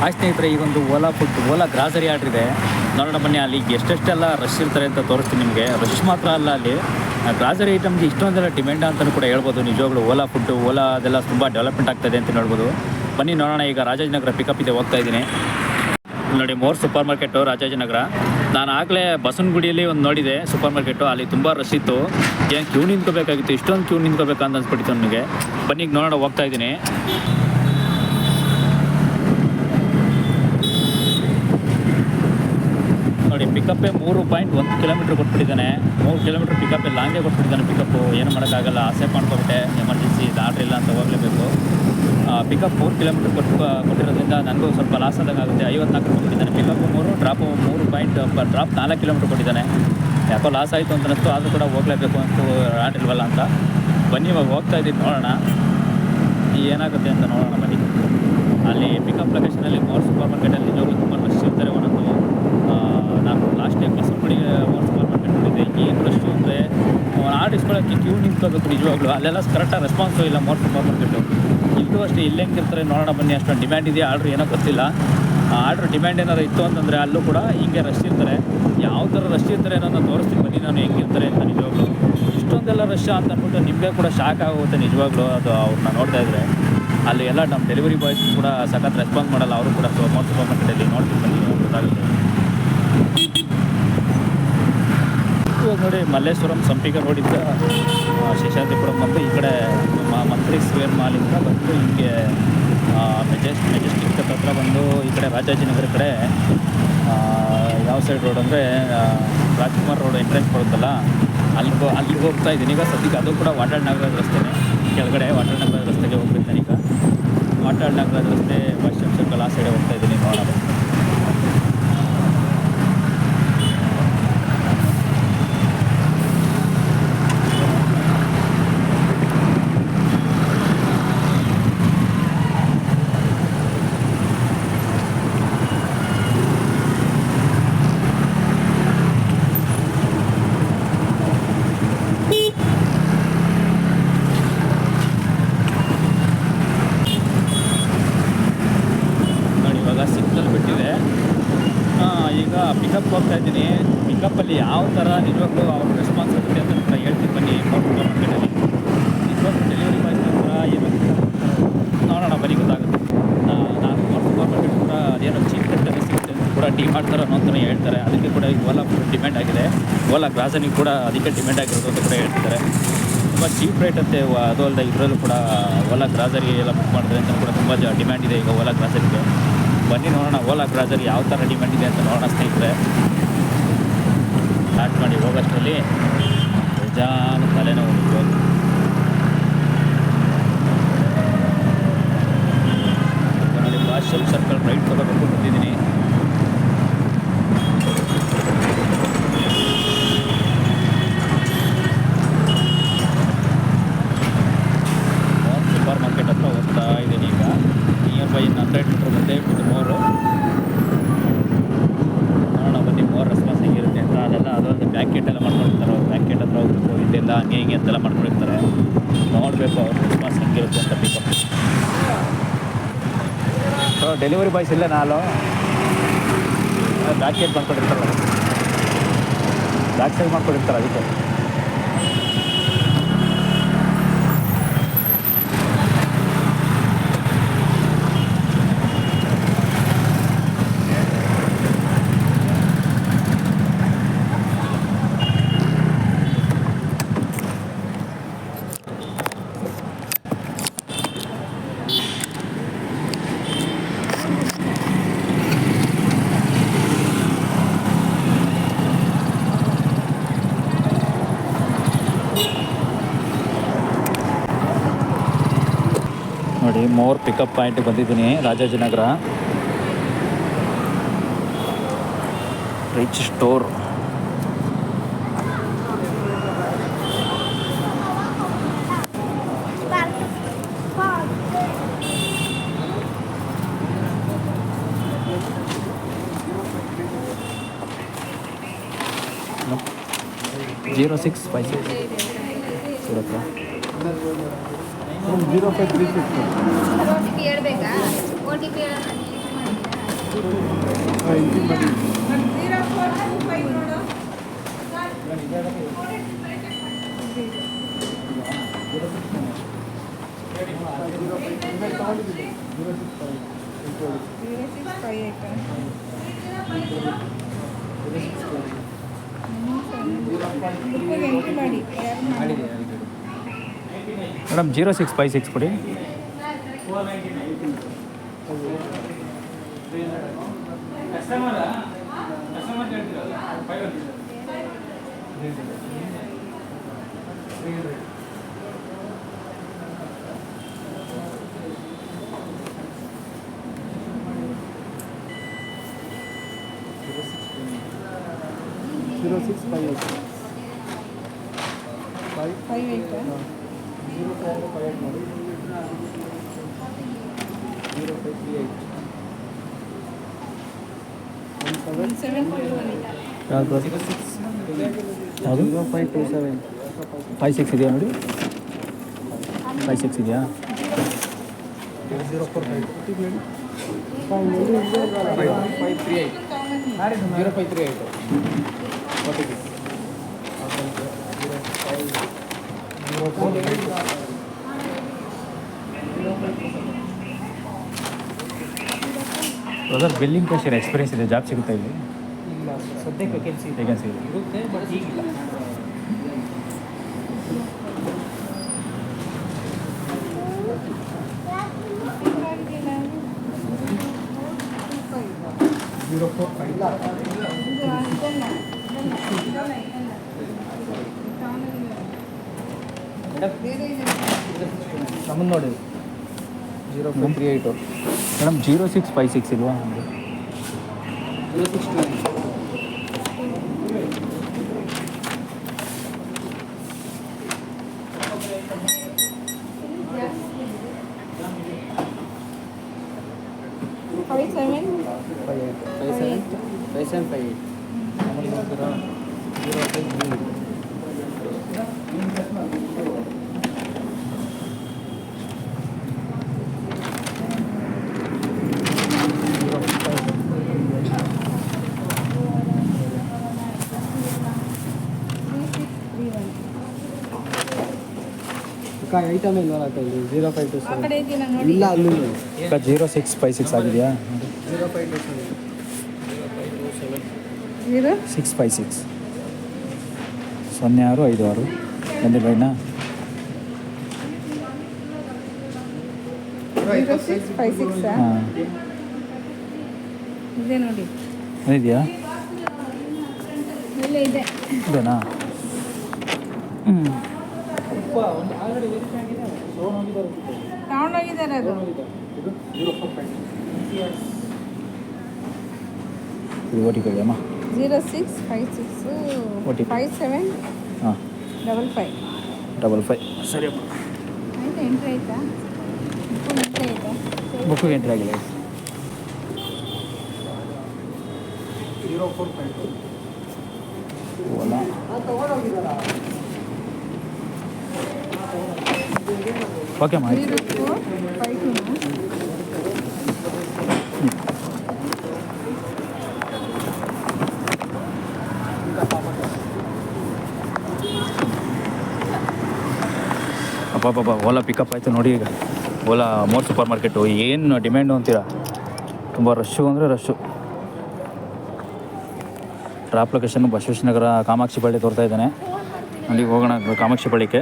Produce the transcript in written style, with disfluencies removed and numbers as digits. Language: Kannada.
ಆ ಸ್ನೇಹಿತರೆ, ಈ ಒಂದು ಓಲಾ ಗ್ರಾಸರಿ ಆರ್ಡ್ರ್ ಇದೆ. ನೋಡೋಣ ಬನ್ನಿ, ಅಲ್ಲಿ ಎಷ್ಟೆಷ್ಟೆಲ್ಲ ರಶ್ ಇರ್ತಾರೆ ಅಂತ ತೋರಿಸ್ತೀನಿ ನಿಮಗೆ. ರಶ್ ಮಾತ್ರ ಅಲ್ಲ, ಅಲ್ಲಿ ಗ್ರಾಸರಿ ಐಟಮ್ಗೆ ಇಷ್ಟೊಂದೆಲ್ಲ ಡಿಮ್ಯಾಂಡ್ ಅಂತಲೂ ಕೂಡ ಹೇಳ್ಬೋದು. ನಿಜವಾಗ್ಲೂ ಓಲಾ ಅದೆಲ್ಲ ತುಂಬ ಡೆವಲಪ್ಮೆಂಟ್ ಆಗ್ತಾಯಿದೆ ಅಂತ ನೋಡ್ಬೋದು. ಬನ್ನಿ ನೋಡೋಣ. ಈಗ ರಾಜಾಜಿನಗರ ಪಿಕಪ್ ಇದೆ, ಹೋಗ್ತಾ ಇದ್ದೀನಿ ನೋಡಿ. More super market Rajajinagar. ನಾನು ಆಗಲೇ ಬಸವನಗುಡಿಯಲ್ಲಿ ಒಂದು ನೋಡಿದೆ ಸೂಪರ್ ಮಾರ್ಕೆಟು, ಅಲ್ಲಿ ತುಂಬ ರಶ್ ಇತ್ತು. ಏನು ಕ್ಯೂ ನಿಂತ್ಕೋಬೇಕಾಗಿತ್ತು, ಇಷ್ಟೊಂದು ಕ್ಯೂ ನಿಂತ್ಕೋಬೇಕಂತ ಅನ್ಸ್ಬಿಟ್ಟಿತ್ತು ನನಗೆ. ಬನ್ನಿ ಈಗ ನೋಡೋಣ, ಹೋಗ್ತಾ ಇದ್ದೀನಿ ನೋಡಿ. ಪಿಕಪ್ಪೇ 3.1 ಕಿಲೋಮೀಟ್ರ್ ಕೊಟ್ಬಿಟ್ಟಿದ್ದಾನೆ. 3 ಕಿಲೋಮೀಟ್ರ್ ಪಿಕಪ್ಪೇ ಲಾಂಗೇ ಕೊಟ್ಬಿಟ್ಟಿದ್ದಾನೆ. ಪಿಕಪ್ಪು ಏನು ಮಾಡೋಕ್ಕಾಗಲ್ಲ, ಆಸೆ ಮಾಡ್ಕೊಬಿಟ್ಟೆ. ಎಮರ್ಜೆನ್ಸಿ ಇದು ಆರ್ಡ್ರ್ ಇಲ್ಲ ಅಂತ ಹೋಗಲೇಬೇಕು. ಪಿಕಪ್ 3 ಕಿಲೋಮೀಟ್ರ್ ಕೊಟ್ಟಿರೋದ್ರಿಂದ ನನಗೂ ಸ್ವಲ್ಪ ಲಾಸ್ ಆದಂಗೆ ಆಗುತ್ತೆ. 54 ಕೊಟ್ಟಿದ್ದಾನೆ ಪಿಕಪ್ಪು 3, ಡ್ರಾಪು 3 ಡ್ರಾಪ್ 4 ಕಿಲೋಮೀಟ್ರ್ ಕೊಟ್ಟಿದ್ದಾನೆ. ಯಾಕೋ ಲಾಸ್ ಆಯಿತು ಅಂತ ಅನ್ನಿಸ್ತು, ಆದರೂ ಕೂಡ ಹೋಗಲೇಬೇಕು ಅಂತ ಆರ್ಡ್ರ್ ಇಲ್ವಲ್ಲ ಅಂತ. ಬನ್ನಿ ಇವಾಗ ಹೋಗ್ತಾ ಇದ್ದೀನಿ, ನೋಡೋಣ ಏನಾಗುತ್ತೆ ಅಂತ ನೋಡೋಣ ಬನ್ನಿ. ಅಲ್ಲಿ ಪಿಕಪ್ ಲೊಕೇಶನಲ್ಲಿ ಮೋರ್ ಸೂಪರ್ ಮಾರ್ಕೆಟಲ್ಲಿ ನಿಜವಾಗ್ಲೂ ತುಂಬ ರಶ್ ಇರ್ತಾರೆ. ಒಂದೊಂದು ನಾನು last time Basavanagudi more super market ನೋಡಿದ್ದೆ. ಏನು ರಶ್ ಅಂದರೆ ಆರ್ಡ್ರ್ ಇಸ್ಕೊಳ್ಳೋಕ್ಕೆ ಕ್ಯೂ ನಿಂತ್ಕೋಬೇಕು. ನಿಜವಾಗ್ಲೂ ಅಲ್ಲೆಲ್ಲ ಕರೆಕ್ಟಾಗಿ ರೆಸ್ಪಾನ್ಸು ಇಲ್ಲ ಮೋರ್ ಸೂಪರ್ ಮಾರ್ಕೆಟು. ಇಲ್ಲೂ ಅಷ್ಟೇ, ಇಲ್ಲಿ ಹೆಂಗಿರ್ತಾರೆ ನೋಡೋಣ ಬನ್ನಿ. ಅಷ್ಟೊಂದು ಡಿಮ್ಯಾಂಡ್ ಇದೆಯಾ ಆರ್ಡ್ರ್ ಏನೋ ಗೊತ್ತಿಲ್ಲ. ಆರ್ಡ್ರ್ ಡಿಮ್ಯಾಂಡ್ ಏನಾದ್ರು ಇತ್ತು ಅಂತಂದರೆ ಅಲ್ಲೂ ಕೂಡ ಹಿಂಗೆ ರಶ್ ಇರ್ತಾರೆ. ಯಾವ ಥರ ರಶ್ ಇರ್ತಾರೆ ಅನ್ನೋದನ್ನ ತೋರಿಸ್ತೀನಿ ಬನ್ನಿ ನಾನು, ಹೆಂಗಿರ್ತಾರೆ ಅಂತ. ನಿಜವಾಗ್ಲೂ ಇಷ್ಟೊಂದೆಲ್ಲ ರಶ್ ಅಂತ ಅಂದ್ಬಿಟ್ಟು ನಿಮಗೆ ಕೂಡ ಶಾಕ್ ಆಗುತ್ತೆ ನಿಜವಾಗ್ಲೂ. ಅದು ಅವ್ರನ್ನ ನೋಡ್ತಾ ಇದ್ದರೆ ಅಲ್ಲಿ ಎಲ್ಲ ನಮ್ಮ ಡೆಲಿವರಿ ಬಾಯ್ಸ್ ಕೂಡ ಸಖತ್ ರೆಸ್ಪಾನ್ಸ್ ಮಾಡಲ್ಲ. ಅವರು ಕೂಡ ಮೋರ್ ಸೂಪರ್ ಮಾರ್ಕೆಟಲ್ಲಿ ನೋಡ್ತೀನಿ ಬನ್ನಿ, ಗೊತ್ತಾಗುತ್ತೆ. ಇವಾಗ ನೋಡಿ, ಮಲ್ಲೇಶ್ವರಂ ಸಂಪಿಗೆ ರೋಡಿಂದ ಶೇಷಾದ್ರಿಪುರಂ ಬಂದು ಈ ಕಡೆ ಮಂತ್ರಿ ಸ್ಕ್ವೇರ್ ಮಾಲಿಂದ ಬಂದು ಹಿಂಗೆ ಮೆಜೆಸ್ಟಿಕ್ ಹತ್ರ ಬಂದು ಈ ಕಡೆ ರಾಜಾಜಿನಗರ ಕಡೆ ಯಾವ ಸೈಡ್ ರೋಡ್ ಅಂದರೆ ರಾಜ್ಕುಮಾರ್ ರೋಡ್ ಎಂಟ್ರೆನ್ಸ್ ಬರುತ್ತಲ್ಲ, ಅಲ್ಲಿಗೆ ಹೋಗ್ತಾ ಇದ್ದೀನಿ ಈಗ ಸದ್ಯಕ್ಕೆ. ಅದು ಕೂಡ ವಾಟಾಳ್ ನಾಗರಾಜ್ ರಸ್ತೆನೇ, ಕೆಳಗಡೆ ವಾಟಾಳ್ ನಾಗರಾಜ್ ರಸ್ತೆಗೆ ಹೋಗ್ತಿದ್ದೀನಿ ಈಗ. ವಾಟಾಳ್ ನಾಗರಾಜ್ ರಸ್ತೆ ಬಸ್ ಸರ್ಕಲ್ ಆ ಸೈಡೆ ಹೋಗ್ತಾ ಇದ್ದೀನಿ, ನೋಡೋಣ. ಈಗ ಪಿಕಪ್ ಹೋಗ್ತಾ ಇದ್ದೀನಿ. ಪಿಕಪ್ಪಲ್ಲಿ ಯಾವ ಥರ ನಿಜವಾಗ್ಲೂ ಅವ್ರ ರೆಸ್ಪಾನ್ಸ್ ಆಗುತ್ತೆ ಅಂತ ಕೂಡ ಹೇಳ್ತೀನಿ ಬನ್ನಿ. ಮೋರ್ ಸೂಪರ್ ಮಾರ್ಕೆಟಲ್ಲಿ ನಿಜವಾಗ್ಲೂ ಡೆಲಿವರಿ ಬಾಯ್ಸ್ ಹತ್ರ ಏನು ನೋಡೋಣ ಬನ್ನಿ, ಗೊತ್ತಾಗುತ್ತೆ. ನಾನು ಮೋರ್ ಸೂಪರ್ ಮಾರ್ಕೆಟ್ ಕೂಡ ಅದೇನೋ ಚೀಪ್ ರೇಟಲ್ಲಿ ಸಿಗುತ್ತೆ ಅಂತ ಕೂಡ ಟೀ ಮಾಡ್ತಾರೆ ಅನ್ನೋ ಥರ ಹೇಳ್ತಾರೆ. ಅದಕ್ಕೆ ಕೂಡ ಈಗ ಓಲಾ ಡಿಮ್ಯಾಂಡ್ ಆಗಿದೆ. ಓಲಾ ಗ್ರಾಸರಿ ಕೂಡ ಅದಕ್ಕೆ ಡಿಮ್ಯಾಂಡ್ ಆಗಿರೋದು ಅಂತ ಕೂಡ ಹೇಳ್ತಾರೆ. ತುಂಬ ಚೀಪ್ ರೇಟ್ ಅಂತೆ. ಅದು ಅಲ್ಲದೆ ಇದರಲ್ಲೂ ಕೂಡ ಓಲಾ ಗ್ರಾಸರಿ ಎಲ್ಲ ಬುಕ್ ಮಾಡಿದ್ರೆ ಅಂತ ಕೂಡ ತುಂಬ ಡಿಮ್ಯಾಂಡ್ ಇದೆ ಈಗ ಓಲಾ ಗ್ರಾಸರಿಗೆ. ಬನ್ನಿ ನೋಡೋಣ ಓಲಾ ಗ್ರಾಸರಿ ಯಾವ ಥರ ಡಿಮ್ಯಾಂಡ್ ಇದೆ ಅಂತ ನೋಡೋಣ ಸ್ನೇಹಿತರೆ. ಸ್ಟಾರ್ಟ್ ಮಾಡಿ ಹೋಗೋಷ್ಟರಲ್ಲಿ ಬೇಜಾನು ತಲೆನೋವು. ನೋಡಿ, ಭಾಷಲ್ ಸರ್ಕಲ್ ರೈಟ್ ತಗೋಬೇಕು ಬಂದಿದ್ದೀನಿ. ಸೂಪರ್ ಮಾರ್ಕೆಟ್ ಹತ್ರ ಹೋಗ್ತಾ ಇದ್ದೀನಿ ಈಗ. ನಿಯರ್ ಬೈ 100 ಮೀಟ್ರ್ ಬಂದೆ ಮೋರು. ನೋಡೋಣ ಬನ್ನಿ ಮೋರ್ ರೆಸ್ಪಾನ್ಸ್ ಹೆಂಗಿರುತ್ತೆ ಅಂತ. ಅದೊಂದು ಬ್ಯಾಕ್ ಗೇಟ್ ಎಲ್ಲ ಮಾಡ್ಕೊಂಡಿರ್ತಾರೆ. ಅವ್ರು ಬ್ಯಾಕ್ ಗೇಟ್ ಹತ್ರ ಹೋಗ್ಬೇಕು, ಇಲ್ಲೆಲ್ಲ ಹಂಗೆ ಹಿಂಗೆ ಅಂತೆಲ್ಲ ಮಾಡ್ಕೊಂಡಿರ್ತಾರೆ. ನೋಡಬೇಕು ಅವ್ರ ರೆಸ್ಪಾನ್ಸ್ ಹೆಂಗಿರುತ್ತೆ ಅಂತ. ಪಿಕಪ್ ಡೆಲಿವರಿ ಬಾಯ್ಸ್ ಇಲ್ಲ, ನಾನು ಬ್ಯಾಕ್ ಗೇಟ್ ಮಾಡ್ಕೊಂಡಿರ್ತಾರಲ್ಲ, ಬ್ಯಾಕ್ ಸೈಡ್ ಮಾಡ್ಕೊಂಡಿರ್ತಾರೆ. ಅದಕ್ಕೆ ನೋಡಿ, ಮೋರ್ ಪಿಕಪ್ ಪಾಯಿಂಟ್ ಬಂದಿದ್ದೀನಿ Rajajinagar. Rich store. No. 0656 ಸೂರತ್ತಾ 0536 OTP ಹೇಳ್ಬೇಕಾ? OTP ಇಂಜಿನ್ ಮಾಡಿ ಮೇಡಮ್ 0656 ಕೊಡಿ. ಯಾವುದು 56 ಇದೆಯಾ ನೋಡಿ, 56 ಇದೆಯಾ? 0527 ಬ್ರದರ್ ಬಿಲ್ಲಿಂಗ್ ಕ್ಯಾಶಿಯರ್ ಎಕ್ಸ್ಪೀರಿಯನ್ಸ್ ಇದೆ, ಜಾಬ್ ಸಿಗುತ್ತಾ ಇಲ್ಲಿ? ಇಲ್ಲ ಸದ್ಯಕ್ಕೆ ವೇಕೆನ್ಸಿ ಇದೆ ಇರುತ್ತೆ, ಬಟ್ ಈಗಿಲ್ಲ. ನಮ್ಮನ್ನು ನೋಡಿ 0438 ಮೇಡಮ್ 0656 ಇಲ್ವಾ? 0629 5758 ನಮ್ಮನ್ನು ನೋಡ್ತೀರಾ 0538 ಐಟಮ್ ಇಲ್ವಲ್ಲ ಕೈಲಿ 0527 ಇಲ್ಲ ಅಲ್ಲಿ 0656 ಆಗಿದೆಯಾ? 0656 0656 ಬಂದಿಲ್ವೈನಾ? 0656 ಹಾಂ ಇದೆ ನೋಡಿ, ಇದೆಯಾ? ಇಲ್ಲೇ ಇದೆ. ಇದೇನಾ? ಹ್ಞೂ ಆಲ್ರೆಡಿ ವೆರಿಫೈ ಆಗಿದೆ, ತಗೊಂಡೋಗಿದ್ದಾರೆ ಅದು. ಇದು ಓ ಟಿ ಪಿ ಅಮ್ಮ. 0656 OTP. 57 ಹಾಂ 55 55 ಸರಿ ಅಮ್ಮ. ಆಯ್ತಾ? ಎಂಟ್ರಿ ಆಯ್ತಾ? ಎಂಟ್ರಿ ಆಯ್ತಾ? ಬುಕ್ಕಿಗೆ ಎಂಟ್ರಿ ಆಗಿಲ್ಲ. 0452 ಓಲಾ ಓಕೆ ಅಮ್ಮ ಆಯ್ತು. 0452 ಅಪ್ಪ ಓಲಾ ಪಿಕಪ್ ಆಯಿತು ನೋಡಿ. ಈಗ ಓಲಾ ಮೋರ್ ಸೂಪರ್ ಮಾರ್ಕೆಟು ಏನು ಡಿಮ್ಯಾಂಡು ಅಂತೀರಾ, ತುಂಬ ರಶ್ಶು ಅಂದರೆ rush. Drop location Basaveshwara Nagar Kamakshi ಬಳ್ಳಿ ತೋರ್ತಾ ಇದ್ದಾನೆ. ಅಲ್ಲಿಗೆ ಹೋಗೋಣ, ಕಾಮಾಕ್ಷಿ ಬಳ್ಳಿಗೆ.